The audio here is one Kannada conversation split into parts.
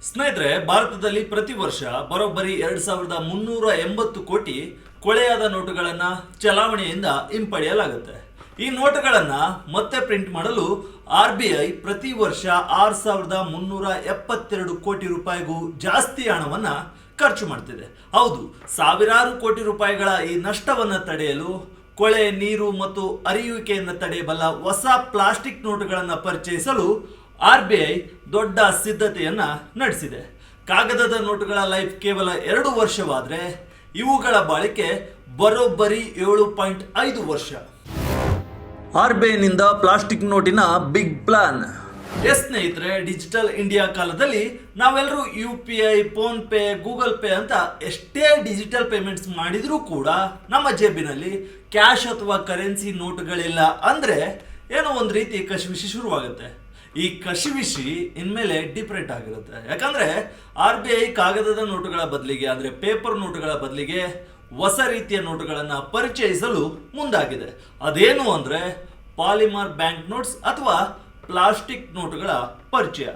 ಸ್ನೇಹಿತರೆ, ಭಾರತದಲ್ಲಿ ಪ್ರತಿ ವರ್ಷ ಬರೋಬ್ಬರಿ 2380 ಕೋಟಿ ಕೊಳೆಯಾದ ನೋಟುಗಳನ್ನು ಚಲಾವಣೆಯಿಂದ ಹಿಂಪಡೆಯಲಾಗುತ್ತೆ. ಈ ನೋಟುಗಳನ್ನು ಮತ್ತೆ ಪ್ರಿಂಟ್ ಮಾಡಲು RBI ಪ್ರತಿ ವರ್ಷ 6372 ಕೋಟಿ ರೂಪಾಯಿಗೂ ಜಾಸ್ತಿ ಹಣವನ್ನು ಖರ್ಚು ಮಾಡ್ತಿದೆ. ಹೌದು, ಸಾವಿರಾರು ಕೋಟಿ ರೂಪಾಯಿಗಳ ಈ ನಷ್ಟವನ್ನು ತಡೆಯಲು ಕೊಳೆ, ನೀರು ಮತ್ತು ಅರಿಯುವಿಕೆಯನ್ನು ತಡೆಯಬಲ್ಲ ಹೊಸ ಪ್ಲಾಸ್ಟಿಕ್ ನೋಟುಗಳನ್ನು ಪರಿಚಯಿಸಲು RBI ದೊಡ್ಡ ಸಿದ್ಧತೆಯನ್ನ ನಡೆಸಿದೆ. ಕಾಗದದ ನೋಟುಗಳ ಲೈಫ್ ಕೇವಲ 2 ವರ್ಷವಾದರೆ ಇವುಗಳ ಬಾಳಿಕೆ ಬರೋಬ್ಬರಿ 7.5 ವರ್ಷ. RBIನಿಂದ ಪ್ಲಾಸ್ಟಿಕ್ ನೋಟಿನ ಬಿಗ್ ಪ್ಲಾನ್. ಸ್ನೇಹಿತರೆ, ಡಿಜಿಟಲ್ ಇಂಡಿಯಾ ಕಾಲದಲ್ಲಿ ನಾವೆಲ್ಲರೂ UPI, phone pay, Google pay ಅಂತ ಎಷ್ಟೇ ಡಿಜಿಟಲ್ ಪೇಮೆಂಟ್ಸ್ ಮಾಡಿದರೂ ಕೂಡ ನಮ್ಮ ಜೇಬಿನಲ್ಲಿ ಕ್ಯಾಶ್ ಅಥವಾ ಕರೆನ್ಸಿ ನೋಟುಗಳಿಲ್ಲ ಅಂದರೆ ಏನೋ ಒಂದು ರೀತಿ ಕಶಿವಿಶಿ ಶುರುವಾಗುತ್ತೆ. ಈ ಕಶಿವಿಶಿ ಇನ್ಮೇಲೆ ಡಿಫ್ರೆಂಟ್ ಆಗಿರುತ್ತೆ. ಯಾಕಂದ್ರೆ RBI ಕಾಗದದ ನೋಟುಗಳ ಬದಲಿಗೆ ಅಂದರೆ ಪೇಪರ್ ನೋಟುಗಳ ಬದಲಿಗೆ ಹೊಸ ರೀತಿಯ ನೋಟುಗಳನ್ನು ಪರಿಚಯಿಸಲು ಮುಂದಾಗಿದೆ. ಅದೇನು ಅಂದರೆ ಪಾಲಿಮರ್ ಬ್ಯಾಂಕ್ ನೋಟ್ಸ್ ಅಥವಾ ಪ್ಲಾಸ್ಟಿಕ್ ನೋಟುಗಳ ಪರಿಚಯ.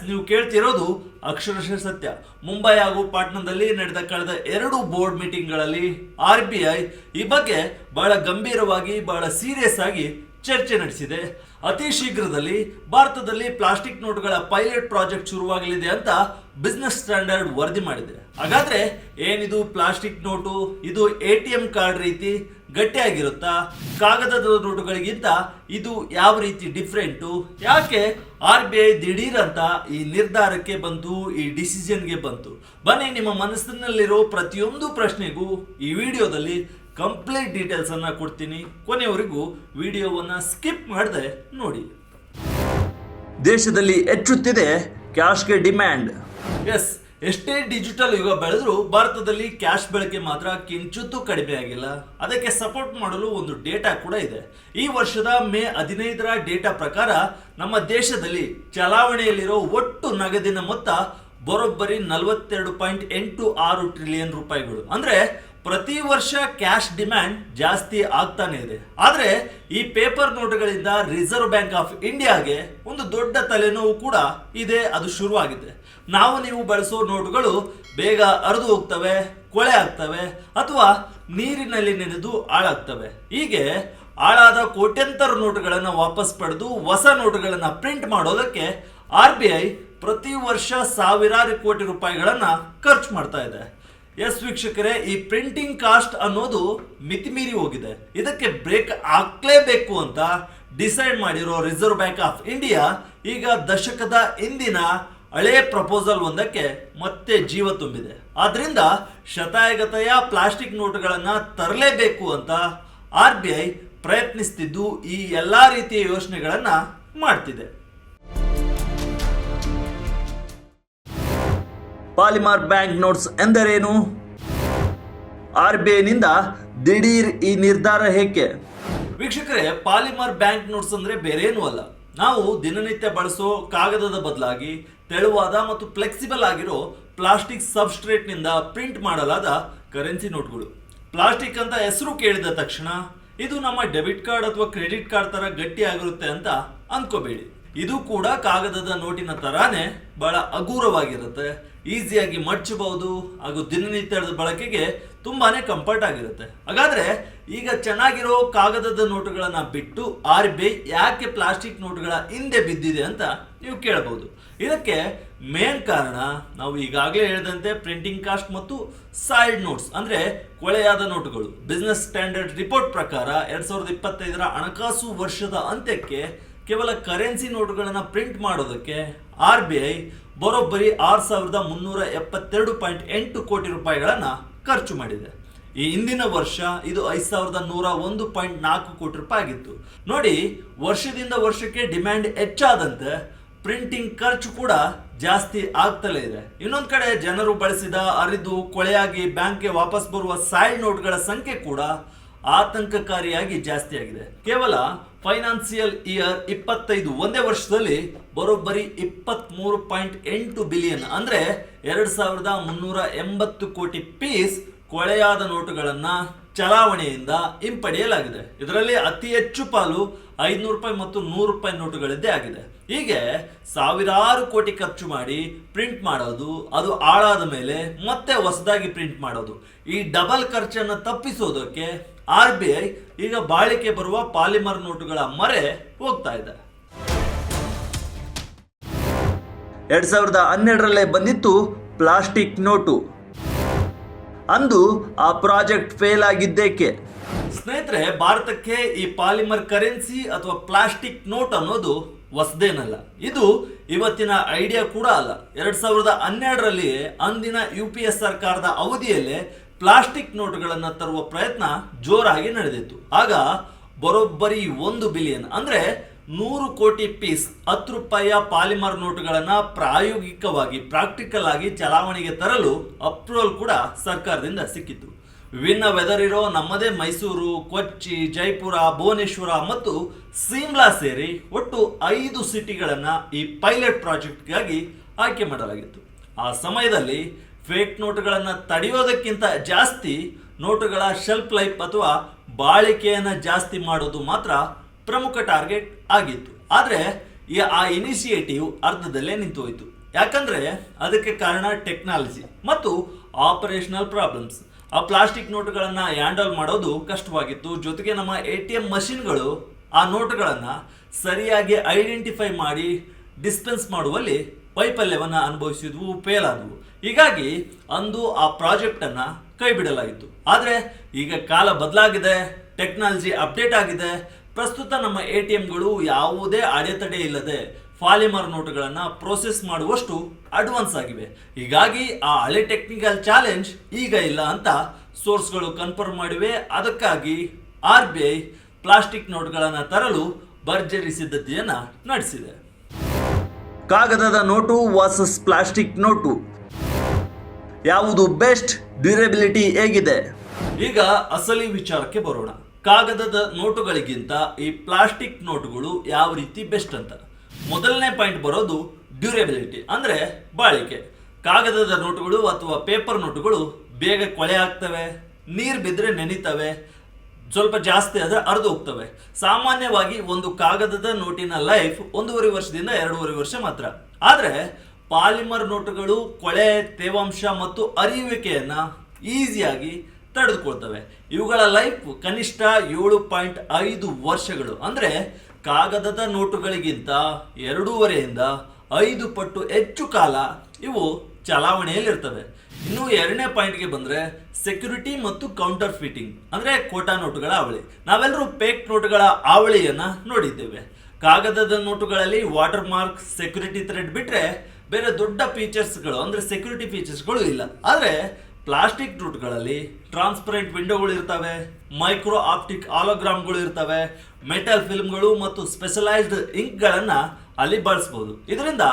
ನೀವು ಕೇಳ್ತಿರೋದು ಅಕ್ಷರಶಃ ಸತ್ಯ. ಮುಂಬೈ ಹಾಗೂ ಪಾಟ್ನಾದಲ್ಲಿ ನಡೆದ ಕಳೆದ 2 ಬೋರ್ಡ್ ಮೀಟಿಂಗ್ಗಳಲ್ಲಿ RBI ಈ ಬಗ್ಗೆ ಬಹಳ ಗಂಭೀರವಾಗಿ, ಬಹಳ ಸೀರಿಯಸ್ ಆಗಿ ಚರ್ಚೆ ನಡೆಸಿದೆ. ಅತಿ ಶೀಘ್ರದಲ್ಲಿ ಭಾರತದಲ್ಲಿ ಪ್ಲಾಸ್ಟಿಕ್ ನೋಟುಗಳ ಪೈಲಟ್ ಪ್ರಾಜೆಕ್ಟ್ ಶುರುವಾಗಲಿದೆ ಅಂತ ಬಿಸ್ನೆಸ್ ಸ್ಟ್ಯಾಂಡರ್ಡ್ ವರದಿ ಮಾಡಿದೆ. ಹಾಗಾದ್ರೆ ಏನಿದು ಪ್ಲಾಸ್ಟಿಕ್ ನೋಟು? ಇದು ATM ಕಾರ್ಡ್ ರೀತಿ ಗಟ್ಟಿಯಾಗಿರುತ್ತಾ? ಕಾಗದದ ನೋಟುಗಳಿಗಿಂತ ಇದು ಯಾವ ರೀತಿ ಡಿಫ್ರೆಂಟು? ಯಾಕೆ RBI ದಿಢೀರ್ ಅಂತ ಈ ನಿರ್ಧಾರಕ್ಕೆ ಬಂತು, ಈ ಡಿಸಿಷನ್ಗೆ ಬಂತು? ಬನ್ನಿ, ನಿಮ್ಮ ಮನಸ್ಸಿನಲ್ಲಿರೋ ಪ್ರತಿಯೊಂದು ಪ್ರಶ್ನೆಗೂ ಈ ವಿಡಿಯೋದಲ್ಲಿ ಕಂಪ್ಲೀಟ್ ಡೀಟೇಲ್ಸ್ ಅನ್ನ ಕೊಡ್ತೀನಿ. ಕೊನೆಯವರೆಗೂ ವಿಡಿಯೋವನ್ನ ಸ್ಕಿಪ್ ಮಾಡದೆ ನೋಡಿ. ದೇಶದಲ್ಲಿ ಹೆಚ್ಚುತ್ತಿದೆ ಕ್ಯಾಶ್ಗೆ ಡಿಮ್ಯಾಂಡ್. ಎಷ್ಟೇ ಡಿಜಿಟಲ್ ಯುಗ ಬೆಳೆದರೂ ಭಾರತದಲ್ಲಿ ಕ್ಯಾಶ್ ಬಳಕೆ ಮಾತ್ರ ಕಿಂಚಿತ್ತೂ ಕಡಿಮೆ ಆಗಿಲ್ಲ. ಅದಕ್ಕೆ ಸಪೋರ್ಟ್ ಮಾಡಲು ಒಂದು ಡೇಟಾ ಕೂಡ ಇದೆ. ಈ ವರ್ಷದ ಮೇ 15ರ ಡೇಟಾ ಪ್ರಕಾರ ನಮ್ಮ ದೇಶದಲ್ಲಿ ಚಲಾವಣೆಯಲ್ಲಿರೋ ಒಟ್ಟು ನಗದಿನ ಮೊತ್ತ ಬರೋಬ್ಬರಿ 42.86 ಟ್ರಿಲಿಯನ್ ರೂಪಾಯಿಗಳು. ಅಂದ್ರೆ ಪ್ರತಿ ವರ್ಷ ಕ್ಯಾಶ್ ಡಿಮ್ಯಾಂಡ್ ಜಾಸ್ತಿ ಆಗ್ತಾನೆ ಇದೆ. ಆದರೆ ಈ ಪೇಪರ್ ನೋಟುಗಳಿಂದ ರಿಸರ್ವ್ ಬ್ಯಾಂಕ್ ಆಫ್ ಇಂಡಿಯಾಗೆ ಒಂದು ದೊಡ್ಡ ತಲೆನೋವು ಕೂಡ ಇದೆ. ಅದು ಶುರುವಾಗಿದೆ. ನೀವು ಬಳಸೋ ನೋಟುಗಳು ಬೇಗ ಹರಿದು ಹೋಗ್ತವೆ, ಕೊಳೆ ಆಗ್ತವೆ ಅಥವಾ ನೀರಿನಲ್ಲಿ ನೆನೆದು ಹಾಳಾಗ್ತವೆ. ಹೀಗೆ ಹಾಳಾದ ಕೋಟ್ಯಂತರ ನೋಟುಗಳನ್ನು ವಾಪಸ್ ಪಡೆದು ಹೊಸ ನೋಟುಗಳನ್ನು ಪ್ರಿಂಟ್ ಮಾಡೋದಕ್ಕೆ RBI ಪ್ರತಿ ವರ್ಷ ಸಾವಿರಾರು ಕೋಟಿ ರೂಪಾಯಿಗಳನ್ನು ಖರ್ಚು ಮಾಡ್ತಾ ಇದೆ. ವೀಕ್ಷಕರೇ, ಈ ಪ್ರಿಂಟಿಂಗ್ ಕಾಸ್ಟ್ ಅನ್ನೋದು ಮಿತಿಮೀರಿ ಹೋಗಿದೆ. ಇದಕ್ಕೆ ಬ್ರೇಕ್ ಹಾಕ್ಲೇಬೇಕು ಅಂತ ಡಿಸೈಡ್ ಮಾಡಿರೋ ರಿಸರ್ವ್ ಬ್ಯಾಂಕ್ ಆಫ್ ಇಂಡಿಯಾ ಈಗ ದಶಕದ ಹಿಂದಿನ ಹಳೆ ಪ್ರಪೋಸಲ್ ಒಂದಕ್ಕೆ ಮತ್ತೆ ಜೀವ ತುಂಬಿದೆ. ಆದ್ರಿಂದ ಶತಾಯಗತೆಯ ಪ್ಲಾಸ್ಟಿಕ್ ನೋಟುಗಳನ್ನು ತರಲೇಬೇಕು ಅಂತ RBI ಪ್ರಯತ್ನಿಸ್ತಿದ್ದು ಈ ಎಲ್ಲಾ ರೀತಿಯ ಯೋಚನೆಗಳನ್ನ ಮಾಡ್ತಿದೆ. ಪಾಲಿಮರ್ ಬ್ಯಾಂಕ್ ನೋಟ್ಸ್ ಎಂದರೇನು? RBIನಿಂದ ದಿಢೀರ್ ಈ ನಿರ್ಧಾರ ಏಕೆ? ವೀಕ್ಷಕರೇ, ಪಾಲಿಮರ್ ಬ್ಯಾಂಕ್ ನೋಟ್ಸ್ ಅಂದ್ರೆ ಬೇರೇನೂ ಅಲ್ಲ. ನಾವು ದಿನನಿತ್ಯ ಬಳಸೋ ಕಾಗದದ ಬದಲಾಗಿ ತೆಳುವಾದ ಮತ್ತು ಫ್ಲೆಕ್ಸಿಬಲ್ ಆಗಿರೋ ಪ್ಲಾಸ್ಟಿಕ್ ಸಬ್ಸ್ಟ್ರೇಟ್ ನಿಂದ ಪ್ರಿಂಟ್ ಮಾಡಲಾದ ಕರೆನ್ಸಿ ನೋಟ್ಗಳು. ಪ್ಲಾಸ್ಟಿಕ್ ಅಂತ ಹೆಸರು ಕೇಳಿದ ತಕ್ಷಣ ಇದು ನಮ್ಮ ಡೆಬಿಟ್ ಕಾರ್ಡ್ ಅಥವಾ ಕ್ರೆಡಿಟ್ ಕಾರ್ಡ್ ತರ ಗಟ್ಟಿಯಾಗಿರುತ್ತೆ ಅಂತ ಅನ್ಕೋಬೇಡಿ. ಇದು ಕೂಡ ಕಾಗದದ ನೋಟಿನ ತರಾನೇ ಬಹಳ ಹಗುರವಾಗಿರುತ್ತೆ, ಈಸಿಯಾಗಿ ಮಡಚಬಹುದು ಹಾಗೂ ದಿನನಿತ್ಯದ ಬಳಕೆಗೆ ತುಂಬಾನೇ ಕಂಫರ್ಟ್ ಆಗಿರುತ್ತೆ. ಹಾಗಾದ್ರೆ ಈಗ ಚೆನ್ನಾಗಿರೋ ಕಾಗದದ ನೋಟುಗಳನ್ನ ಬಿಟ್ಟು RBI ಯಾಕೆ ಪ್ಲಾಸ್ಟಿಕ್ ನೋಟುಗಳ ಹಿಂದೆ ಬಿದ್ದಿದೆ ಅಂತ ನೀವು ಕೇಳಬಹುದು. ಇದಕ್ಕೆ ಮೇನ್ ಕಾರಣ ನಾವು ಈಗಾಗಲೇ ಹೇಳಿದಂತೆ ಪ್ರಿಂಟಿಂಗ್ ಕಾಸ್ಟ್ ಮತ್ತು ಸೈಡ್ ನೋಟ್ಸ್ ಅಂದ್ರೆ ಕೊಳೆಯಾದ ನೋಟುಗಳು. ಬಿಸ್ನೆಸ್ ಸ್ಟ್ಯಾಂಡರ್ಡ್ ರಿಪೋರ್ಟ್ ಪ್ರಕಾರ 2025ರ ಹಣಕಾಸು ವರ್ಷದ ಅಂತ್ಯಕ್ಕೆ ಕೇವಲ ಕರೆನ್ಸಿ ನೋಟುಗಳನ್ನು ಪ್ರಿಂಟ್ ಮಾಡೋದಕ್ಕೆ RBI ಬರೋಬ್ಬರಿ 6372.8 ಕೋಟಿ ರೂಪಾಯಿಗಳನ್ನು ಖರ್ಚು ಮಾಡಿದೆ. ಈ ಹಿಂದಿನ ವರ್ಷ ಇದು 5101.4 ಕೋಟಿ ರೂಪಾಯಿ ಆಗಿತ್ತು. ನೋಡಿ, ವರ್ಷದಿಂದ ವರ್ಷಕ್ಕೆ ಡಿಮ್ಯಾಂಡ್ ಹೆಚ್ಚಾದಂತೆ ಪ್ರಿಂಟಿಂಗ್ ಖರ್ಚು ಕೂಡ ಜಾಸ್ತಿ ಆಗ್ತಲೇ ಇದೆ. ಇನ್ನೊಂದು ಕಡೆ ಜನರು ಬಳಸಿದ, ಹರಿದು ಕೊಳೆಯಾಗಿ ಬ್ಯಾಂಕ್ಗೆ ವಾಪಸ್ ಬರುವ ಸೈಡ್ ನೋಟ್ಗಳ ಸಂಖ್ಯೆ ಕೂಡ ಆತಂಕಕಾರಿಯಾಗಿ ಜಾಸ್ತಿ ಆಗಿದೆ. ಕೇವಲ ಫೈನಾನ್ಸಿಯಲ್ ಇಯರ್ 25 ಒಂದೇ ವರ್ಷದಲ್ಲಿ ಬರೋಬ್ಬರಿ 23.8 ಬಿಲಿಯನ್ ಅಂದ್ರೆ 2380 ಕೋಟಿ ಪೀಸ್ ಕೊಳೆಯಾದ ನೋಟುಗಳನ್ನ ಚಲಾವಣೆಯಿಂದ ಹಿಂಪಡೆಯಲಾಗಿದೆ. ಇದರಲ್ಲಿ ಅತಿ ಹೆಚ್ಚು ಪಾಲು 500 ರೂಪಾಯಿ ಮತ್ತು 100 ರೂಪಾಯಿ ನೋಟುಗಳಿದ್ದೇ ಆಗಿದೆ. ಹೀಗೆ ಸಾವಿರಾರು ಕೋಟಿ ಖರ್ಚು ಮಾಡಿ ಪ್ರಿಂಟ್ ಮಾಡೋದು, ಅದು ಹಾಳಾದ ಮೇಲೆ ಮತ್ತೆ ಹೊಸದಾಗಿ ಪ್ರಿಂಟ್ ಮಾಡೋದು, ಈ ಡಬಲ್ ಖರ್ಚನ್ನು ತಪ್ಪಿಸೋದಕ್ಕೆ RBI ಈಗ ಬಾಳಿಕೆ ಬರುವ ಪಾಲಿಮರ್ ನೋಟುಗಳ ಮೊರೆ ಹೋಗ್ತಾ ಇದೆ. 2012ರಲ್ಲೇ ಬಂದಿತ್ತು ಪ್ಲಾಸ್ಟಿಕ್ ನೋಟು. ಅಂದು ಆ ಪ್ರಾಜೆಕ್ಟ್ ಫೇಲ್ ಆಗಿದ್ದೇಕೆ? ಸ್ನೇಹಿತರೆ, ಭಾರತಕ್ಕೆ ಈ ಪಾಲಿಮರ್ ಕರೆನ್ಸಿ ಅಥವಾ ಪ್ಲಾಸ್ಟಿಕ್ ನೋಟ್ ಅನ್ನೋದು ಹೊಸದೇನಲ್ಲ. ಇದು ಇವತ್ತಿನ ಐಡಿಯಾ ಕೂಡ ಅಲ್ಲ. 2012ರಲ್ಲಿ ಅಂದಿನ UPA ಸರ್ಕಾರದ ಅವಧಿಯಲ್ಲೇ ಪ್ಲಾಸ್ಟಿಕ್ ನೋಟುಗಳನ್ನು ತರುವ ಪ್ರಯತ್ನ ಜೋರಾಗಿ ನಡೆದಿತ್ತು. ಆಗ ಬರೋಬ್ಬರಿ 1 ಬಿಲಿಯನ್ ಅಂದ್ರೆ 100 ಕೋಟಿ ಪೀಸ್ 10 ರೂಪಾಯಿಯ ಪಾಲಿಮರ್ ನೋಟುಗಳನ್ನು ಪ್ರಾಯೋಗಿಕವಾಗಿ ಪ್ರಾಕ್ಟಿಕಲ್ ಆಗಿ ಚಲಾವಣೆಗೆ ತರಲು ಅಪ್ರೂವಲ್ ಕೂಡ ಸರ್ಕಾರದಿಂದ ಸಿಕ್ಕಿತ್ತು. ವಿಭಿನ್ನ ವೆದರ್ ಇರೋ ನಮ್ಮದೇ ಮೈಸೂರು, ಕೊಚ್ಚಿ, ಜೈಪುರ, ಭುವನೇಶ್ವರ ಮತ್ತು ಸಿಮ್ಲಾ ಸೇರಿ ಒಟ್ಟು 5 ಸಿಟಿಗಳನ್ನು ಈ ಪೈಲಟ್ ಪ್ರಾಜೆಕ್ಟ್ಗಾಗಿ ಆಯ್ಕೆ ಮಾಡಲಾಗಿತ್ತು. ಆ ಸಮಯದಲ್ಲಿ ಫೇಕ್ ನೋಟುಗಳನ್ನು ತಡೆಯೋದಕ್ಕಿಂತ ಜಾಸ್ತಿ ನೋಟುಗಳ ಶೆಲ್ಫ್ ಲೈಫ್ ಅಥವಾ ಬಾಳಿಕೆಯನ್ನು ಜಾಸ್ತಿ ಮಾಡೋದು ಮಾತ್ರ ಪ್ರಮುಖ ಟಾರ್ಗೆಟ್ ಆಗಿತ್ತು. ಆದರೆ ಆ ಇನಿಷಿಯೇಟಿವ್ ಅರ್ಧದಲ್ಲೇ ನಿಂತು ಹೋಯಿತು. ಯಾಕಂದ್ರೆ ಅದಕ್ಕೆ ಕಾರಣ ಟೆಕ್ನಾಲಜಿ ಮತ್ತು ಆಪರೇಷನಲ್ ಪ್ರಾಬ್ಲಮ್ಸ್. ಆ ಪ್ಲಾಸ್ಟಿಕ್ ನೋಟುಗಳನ್ನು ಹ್ಯಾಂಡಲ್ ಮಾಡೋದು ಕಷ್ಟವಾಗಿತ್ತು. ಜೊತೆಗೆ ನಮ್ಮ ATM ಮಷಿನ್ಗಳು ಆ ನೋಟುಗಳನ್ನು ಸರಿಯಾಗಿ ಐಡೆಂಟಿಫೈ ಮಾಡಿ ಡಿಸ್ಪೆನ್ಸ್ ಮಾಡುವಲ್ಲಿ ವೈಫಲ್ಯವನ್ನು ಅನುಭವಿಸಿದ್ವು, ಫೇಲ್ ಆದವು. ಹೀಗಾಗಿ ಅಂದು ಆ ಪ್ರಾಜೆಕ್ಟನ್ನು ಕೈ ಬಿಡಲಾಗಿತ್ತು. ಆದರೆ ಈಗ ಕಾಲ ಬದಲಾಗಿದೆ, ಟೆಕ್ನಾಲಜಿ ಅಪ್ಡೇಟ್ ಆಗಿದೆ. ಪ್ರಸ್ತುತ ನಮ್ಮ ATMಗಳು ಯಾವುದೇ ಅಡೆತಡೆ ಇಲ್ಲದೆ ಪಾಲಿಮರ್ ನೋಟುಗಳನ್ನು ಪ್ರೋಸೆಸ್ ಮಾಡುವಷ್ಟು ಅಡ್ವಾನ್ಸ್ ಆಗಿವೆ. ಹೀಗಾಗಿ ಆ ಹಳೆ ಟೆಕ್ನಿಕಲ್ ಚಾಲೆಂಜ್ ಈಗ ಇಲ್ಲ ಅಂತ ಸೋರ್ಸ್ಗಳು ಕನ್ಫರ್ಮ್ ಮಾಡಿವೆ. ಅದಕ್ಕಾಗಿ RBI ಪ್ಲಾಸ್ಟಿಕ್ ನೋಟುಗಳನ್ನು ತರಲು ಭರ್ಜರಿ ಸಿದ್ಧತೆಯನ್ನು ನಡೆಸಿದೆ. ಕಾಗದದ ನೋಟು ವರ್ಸಸ್ ಪ್ಲಾಸ್ಟಿಕ್ ನೋಟು, ಯಾವುದು ಬೆಸ್ಟ್? ಡ್ಯೂರೇಬಿಲಿಟಿ ಹೇಗಿದೆ? ಈಗ ಅಸಲಿ ವಿಚಾರಕ್ಕೆ ಬರೋಣ. ಕಾಗದದ ನೋಟುಗಳಿಗಿಂತ ಈ ಪ್ಲಾಸ್ಟಿಕ್ ನೋಟುಗಳು ಯಾವ ರೀತಿ ಬೆಸ್ಟ್ ಅಂತ. ಮೊದಲನೇ ಪಾಯಿಂಟ್ ಬರೋದು ಡ್ಯೂರೇಬಿಲಿಟಿ, ಅಂದ್ರೆ ಬಾಳಿಕೆ. ಕಾಗದದ ನೋಟುಗಳು ಅಥವಾ ಪೇಪರ್ ನೋಟುಗಳು ಬೇಗ ಕೊಳೆ ಆಗ್ತವೆ, ನೀರು ಬಿದ್ದರೆ ನೆನಿತವೆ, ಸ್ವಲ್ಪ ಜಾಸ್ತಿ ಆದರೆ ಅರ್ಧ ಹೋಗ್ತವೆ. ಸಾಮಾನ್ಯವಾಗಿ ಒಂದು ಕಾಗದದ ನೋಟಿನ ಲೈಫ್ 1.5 ವರ್ಷದಿಂದ 2.5 ವರ್ಷ ಮಾತ್ರ. ಆದರೆ ಪಾಲಿಮರ್ ನೋಟುಗಳು ಕೊಳೆ, ತೇವಾಂಶ ಮತ್ತು ಅರಿಯುವಿಕೆಯನ್ನು ಈಸಿಯಾಗಿ ತಡೆದುಕೊಳ್ತವೆ. ಇವುಗಳ ಲೈಫ್ ಕನಿಷ್ಠ 7.5 ವರ್ಷಗಳು. ಅಂದರೆ ಕಾಗದದ ನೋಟುಗಳಿಗಿಂತ 2.5ರಿಂದ 5 ಪಟ್ಟು ಹೆಚ್ಚು ಕಾಲ ಇವು ಚಲಾವಣೆಯಲ್ಲಿರ್ತವೆ. ಇನ್ನು ಎರಡನೇ ಪಾಯಿಂಟ್ಗೆ ಬಂದರೆ ಸೆಕ್ಯೂರಿಟಿ ಮತ್ತು ಕೌಂಟರ್ ಫಿಟಿಂಗ್, ಅಂದರೆ ಕೋಟಾ ನೋಟುಗಳ ಹಾವಳಿ. ನಾವೆಲ್ಲರೂ ಫೇಕ್ ನೋಟುಗಳ ಹಾವಳಿಯನ್ನು ನೋಡಿದ್ದೇವೆ. ಕಾಗದದ ನೋಟುಗಳಲ್ಲಿ ವಾಟರ್ ಮಾರ್ಕ್, ಸೆಕ್ಯೂರಿಟಿ ಥ್ರೆಡ್ ಬಿಟ್ಟರೆ ಬೇರೆ ದೊಡ್ಡ ಫೀಚರ್ಸ್ಗಳು ಅಂದರೆ ಸೆಕ್ಯೂರಿಟಿ ಫೀಚರ್ಸ್ಗಳು ಇಲ್ಲ. ಆದರೆ ಪ್ಲಾಸ್ಟಿಕ್ ನೋಟುಗಳಲ್ಲಿ ಟ್ರಾನ್ಸ್ಪರೆಂಟ್ ವಿಂಡೋಗಳು ಇರ್ತವೆ, ಮೈಕ್ರೋ ಆಪ್ಟಿಕ್ ಆಲೋಗ್ರಾಮ್ಗಳು ಇರ್ತವೆ, ಮೆಟಲ್ ಫಿಲ್ಮ್ಗಳು ಮತ್ತು ಸ್ಪೆಷಲೈಸ್ಡ್ ಇಂಕ್ಗಳನ್ನು ಅಲ್ಲಿ ಬಳಸ್ಬೋದು. ಇದರಿಂದ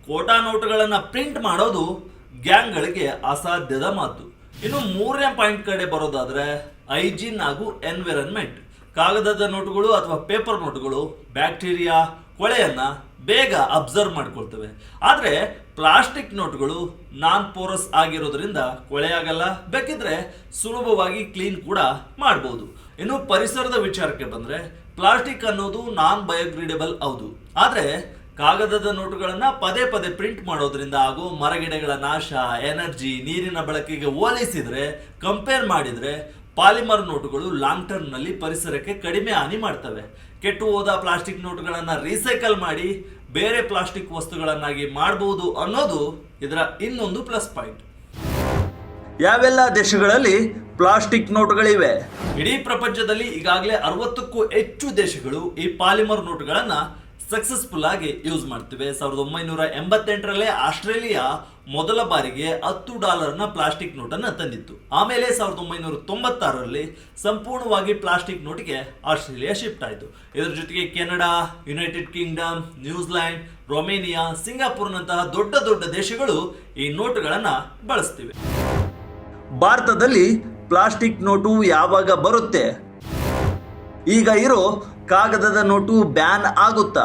ಕೋಟಾ ನೋಟುಗಳನ್ನು ಪ್ರಿಂಟ್ ಮಾಡೋದು ಗ್ಯಾಂಗ್ಗಳಿಗೆ ಅಸಾಧ್ಯದ ಮಾತು. ಇನ್ನು ಮೂರನೇ ಪಾಯಿಂಟ್ ಕಡೆ ಬರೋದಾದ್ರೆ ಹೈಜೀನ್ ಹಾಗೂ ಎನ್ವಿರಾನ್ಮೆಂಟ್. ಕಾಗದದ ನೋಟುಗಳು ಅಥವಾ ಪೇಪರ್ ನೋಟುಗಳು ಬ್ಯಾಕ್ಟೀರಿಯಾ, ಕೊಳೆಯನ್ನು ಬೇಗ ಅಬ್ಸರ್ವ್ ಮಾಡ್ಕೊಳ್ತವೆ. ಆದರೆ ಪ್ಲಾಸ್ಟಿಕ್ ನೋಟುಗಳು ನಾನ್ ಪೋರಸ್ ಆಗಿರೋದ್ರಿಂದ ಕೊಳೆ ಆಗಲ್ಲ, ಬೇಕಿದ್ರೆ ಸುಲಭವಾಗಿ ಕ್ಲೀನ್ ಕೂಡ ಮಾಡ್ಬೋದು. ಇನ್ನು ಪರಿಸರದ ವಿಚಾರಕ್ಕೆ ಬಂದರೆ ಪ್ಲಾಸ್ಟಿಕ್ ಅನ್ನೋದು ನಾನ್ ಬಯೋಗ್ರೇಡೇಬಲ್ ಹೌದು. ಆದರೆ ಕಾಗದದ ನೋಟುಗಳನ್ನು ಪದೇ ಪದೇ ಪ್ರಿಂಟ್ ಮಾಡೋದ್ರಿಂದ ಹಾಗೂ ಮರಗಿಡಗಳ ನಾಶ, ಎನರ್ಜಿ, ನೀರಿನ ಬಳಕೆಗೆ ಹೋಲಿಸಿದರೆ ಕಂಪೇರ್ ಮಾಡಿದರೆ ಪಾಲಿಮರ್ ನೋಟುಗಳು ಲಾಂಗ್ ಟರ್ಮ್ನಲ್ಲಿ ಪರಿಸರಕ್ಕೆ ಕಡಿಮೆ ಹಾನಿ ಮಾಡ್ತವೆ. ಕೆಟ್ಟು ಹೋದ ಪ್ಲಾಸ್ಟಿಕ್ ನೋಟುಗಳನ್ನು ರೀಸೈಕಲ್ ಮಾಡಿ ಬೇರೆ ಪ್ಲಾಸ್ಟಿಕ್ ವಸ್ತುಗಳನ್ನಾಗಿ ಮಾಡಬಹುದು ಅನ್ನೋದು ಇದರ ಇನ್ನೊಂದು ಪ್ಲಸ್ ಪಾಯಿಂಟ್. ಯಾವೆಲ್ಲ ದೇಶಗಳಲ್ಲಿ ಪ್ಲಾಸ್ಟಿಕ್ ನೋಟುಗಳಿವೆ? ಇಡೀ ಪ್ರಪಂಚದಲ್ಲಿ ಈಗಾಗಲೇ 60ಕ್ಕೂ ಹೆಚ್ಚು ದೇಶಗಳು ಈ ಪಾಲಿಮರ್ ನೋಟುಗಳನ್ನು ಸಕ್ಸಸ್ಫುಲ್ ಆಗಿ ಯೂಸ್ ಮಾಡ್ತಿವೆ. 1988ರಲ್ಲೇ ಆಸ್ಟ್ರೇಲಿಯಾ ಮೊದಲ ಬಾರಿಗೆ $10ನ ಪ್ಲಾಸ್ಟಿಕ್ ನೋಟನ್ನು ತಂದಿತ್ತು. ಆಮೇಲೆ 1996ರಲ್ಲಿ ಸಂಪೂರ್ಣವಾಗಿ ಪ್ಲಾಸ್ಟಿಕ್ ನೋಟಿಗೆ ಆಸ್ಟ್ರೇಲಿಯಾ ಶಿಫ್ಟ್ ಆಯಿತು. ಇದರ ಜೊತೆಗೆ Canada, United Kingdom, New Zealand, Romania, ಸಿಂಗಾಪುರ್ನಂತಹ ದೊಡ್ಡ ದೊಡ್ಡ ದೇಶಗಳು ಈ ನೋಟುಗಳನ್ನು ಬಳಸ್ತಿವೆ. ಭಾರತದಲ್ಲಿ ಪ್ಲಾಸ್ಟಿಕ್ ನೋಟು ಯಾವಾಗ ಬರುತ್ತೆ? ಈಗ ಇರೋ ಕಾಗದದ ನೋಟು ಬ್ಯಾನ್ ಆಗುತ್ತಾ?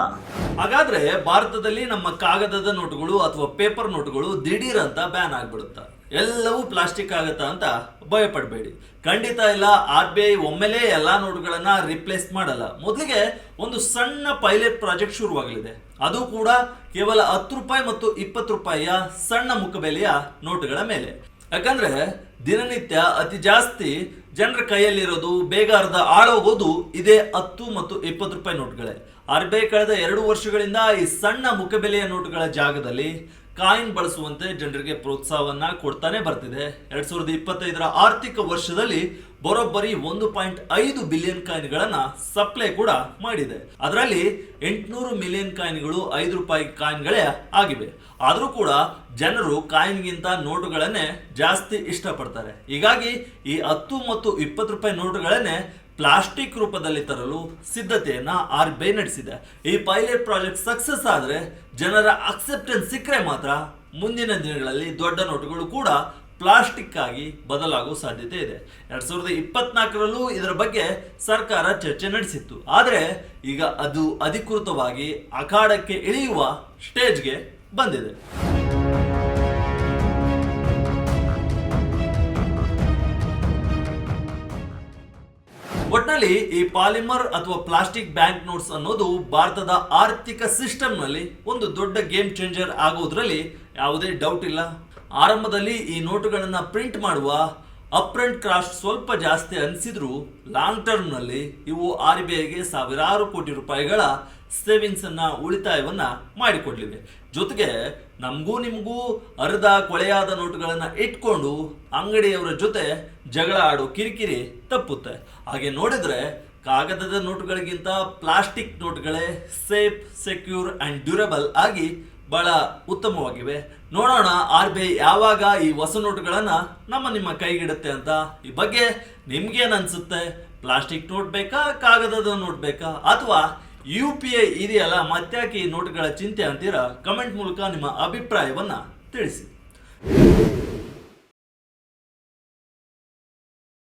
ಹಾಗಾದ್ರೆ ಭಾರತದಲ್ಲಿ ನಮ್ಮ ಕಾಗದದ ನೋಟುಗಳು ಅಥವಾ ಪೇಪರ್ ನೋಟುಗಳು ದಿಢೀರ್ ಅಂತ ಬ್ಯಾನ್ ಆಗ್ಬಿಡುತ್ತಾ? ಎಲ್ಲವೂ ಪ್ಲಾಸ್ಟಿಕ್ ಆಗುತ್ತಾ ಅಂತ ಭಯಪಡಬೇಡಿ. ಖಂಡಿತ ಇಲ್ಲ. RBI ಒಮ್ಮೆಲೇ ಎಲ್ಲಾ ನೋಟುಗಳನ್ನ ರಿಪ್ಲೇಸ್ ಮಾಡಲ್ಲ. ಮೊದಲಿಗೆ ಒಂದು ಸಣ್ಣ ಪೈಲಟ್ ಪ್ರಾಜೆಕ್ಟ್ ಶುರುವಾಗಲಿದೆ. ಅದು ಕೂಡ ಕೇವಲ 10 ರೂಪಾಯಿ ಮತ್ತು 20 ರೂಪಾಯಿಯ ಸಣ್ಣ ಮುಖಬೆಲೆಯ ನೋಟುಗಳ ಮೇಲೆ. ಯಾಕಂದ್ರೆ ದಿನನಿತ್ಯ ಅತಿ ಜಾಸ್ತಿ ಜನರ ಕೈಯಲ್ಲಿರೋದು, ಬೇಗ ಅರ್ಧ ಆಳೋಗೋದು ಇದೇ 10 ಮತ್ತು 20 ರೂಪಾಯಿ ನೋಟುಗಳೇ. RBI ಕಳೆದ 2 ವರ್ಷಗಳಿಂದ ಈ ಸಣ್ಣ ಮುಖಬೆಲೆಯ ನೋಟುಗಳ ಜಾಗದಲ್ಲಿ ಕಾಯಿನ್ ಬಳಸುವಂತೆ ಜನರಿಗೆ ಪ್ರೋತ್ಸಾಹವನ್ನ ಕೊಡ್ತಾನೆ ಬರ್ತಿದೆ. 2025ರ ಆರ್ಥಿಕ ವರ್ಷದಲ್ಲಿ ಬರೋಬ್ಬರಿ 1.5 ಬಿಲಿಯನ್ ಕಾಯಿನ್ಗಳನ್ನ ಸಪ್ಲೈ ಕೂಡ ಮಾಡಿದೆ. ಅದರಲ್ಲಿ 800 ಮಿಲಿಯನ್ ಕಾಯಿನ್ಗಳು 5 ರೂಪಾಯಿ ಕಾಯಿನ್ಗಳೇ ಆಗಿವೆ. ಆದರೂ ಕೂಡ ಜನರು ಕಾಯಿನ್ಗಿಂತ ನೋಟುಗಳನ್ನೇ ಜಾಸ್ತಿ ಇಷ್ಟಪಡ್ತಾರೆ. ಹೀಗಾಗಿ ಈ 10 ಮತ್ತು 20 ರೂಪಾಯಿ ನೋಟುಗಳನ್ನೇ ಪ್ಲಾಸ್ಟಿಕ್ ರೂಪದಲ್ಲಿ ತರಲು ಸಿದ್ಧತೆಯನ್ನ RBI ನಡೆಸಿದೆ. ಈ ಪೈಲಟ್ ಪ್ರಾಜೆಕ್ಟ್ ಸಕ್ಸಸ್ ಆದ್ರೆ, ಜನರ ಅಕ್ಸೆಪ್ಟೆನ್ಸ್ ಸಿಕ್ಕರೆ ಮಾತ್ರ ಮುಂದಿನ ದಿನಗಳಲ್ಲಿ ದೊಡ್ಡ ನೋಟುಗಳು ಕೂಡ ಪ್ಲಾಸ್ಟಿಕ್ ಆಗಿ ಬದಲಾಗುವ ಸಾಧ್ಯತೆ ಇದೆ. 2024ರಲ್ಲೂ ಇದರ ಬಗ್ಗೆ ಸರ್ಕಾರ ಚರ್ಚೆ ನಡೆಸಿತ್ತು. ಆದರೆ ಈಗ ಅದು ಅಧಿಕೃತವಾಗಿ ಅಖಾಡಕ್ಕೆ ಇಳಿಯುವ ಸ್ಟೇಜ್ಗೆ ಬಂದಿದೆ. ಒಟ್ನಲ್ಲಿ ಈ ಪಾಲಿಮರ್ ಅಥವಾ ಪ್ಲಾಸ್ಟಿಕ್ ಬ್ಯಾಂಕ್ ನೋಟ್ಸ್ ಅನ್ನೋದು ಭಾರತದ ಆರ್ಥಿಕ ಸಿಸ್ಟಮ್ ನಲ್ಲಿ ಒಂದು ದೊಡ್ಡ ಗೇಮ್ ಚೇಂಜರ್ ಆಗೋದ್ರಲ್ಲಿ ಯಾವುದೇ ಡೌಟ್ ಇಲ್ಲ. ಆರಂಭದಲ್ಲಿ ಈ ನೋಟುಗಳನ್ನ ಪ್ರಿಂಟ್ ಮಾಡುವ ಅಪ್ರಂಟ್ ಕಾಸ್ಟ್ ಸ್ವಲ್ಪ ಜಾಸ್ತಿ ಅನಿಸಿದ್ರು, ಲಾಂಗ್ ಟರ್ಮ್ ನಲ್ಲಿ ಇವು RBIಗೆ ಸಾವಿರಾರು ಕೋಟಿ ರೂಪಾಯಿಗಳ ಸೇವಿಂಗ್ಸ್ ಅನ್ನ, ಉಳಿತಾಯವನ್ನ ಮಾಡಿಕೊಡ್ಲಿವೆ. ಜೊತೆಗೆ ನಮಗೂ ನಿಮಗೂ ಅರ್ಧ ಕೊಳೆಯಾದ ನೋಟುಗಳನ್ನ ಇಟ್ಕೊಂಡು ಅಂಗಡಿಯವರ ಜೊತೆ ಜಗಳ ಆಡೋ ಕಿರಿಕಿರಿ ತಪ್ಪುತ್ತೆ. ಹಾಗೆ ನೋಡಿದ್ರೆ ಕಾಗದದ ನೋಟುಗಳಿಗಿಂತ ಪ್ಲಾಸ್ಟಿಕ್ ನೋಟುಗಳೇ ಸೇಫ್, ಸೆಕ್ಯೂರ್ ಅಂಡ್ ಡ್ಯೂರಬಲ್ ಆಗಿ ಬಹಳ ಉತ್ತಮವಾಗಿವೆ. ನೋಡೋಣ RBI ಯಾವಾಗ ಈ ಹೊಸ ನೋಟುಗಳನ್ನ ನಿಮ್ಮ ಕೈಗಿಡುತ್ತೆ ಅಂತ. ಈ ಬಗ್ಗೆ ನಿಮ್ಗೇನ್ ಅನ್ಸುತ್ತೆ? ಪ್ಲಾಸ್ಟಿಕ್ ನೋಟ್ ಬೇಕಾ, ಕಾಗದದ ನೋಟ್ ಬೇಕಾ, ಅಥವಾ UPI ಇದೆಯಲ್ಲ ಮತ್ತ್ಯಾಕೆ ಈ ನೋಟುಗಳ ಚಿಂತೆ ಅಂತೀರಾ? ಕಮೆಂಟ್ ಮೂಲಕ ನಿಮ್ಮ ಅಭಿಪ್ರಾಯವನ್ನ ತಿಳಿಸಿ.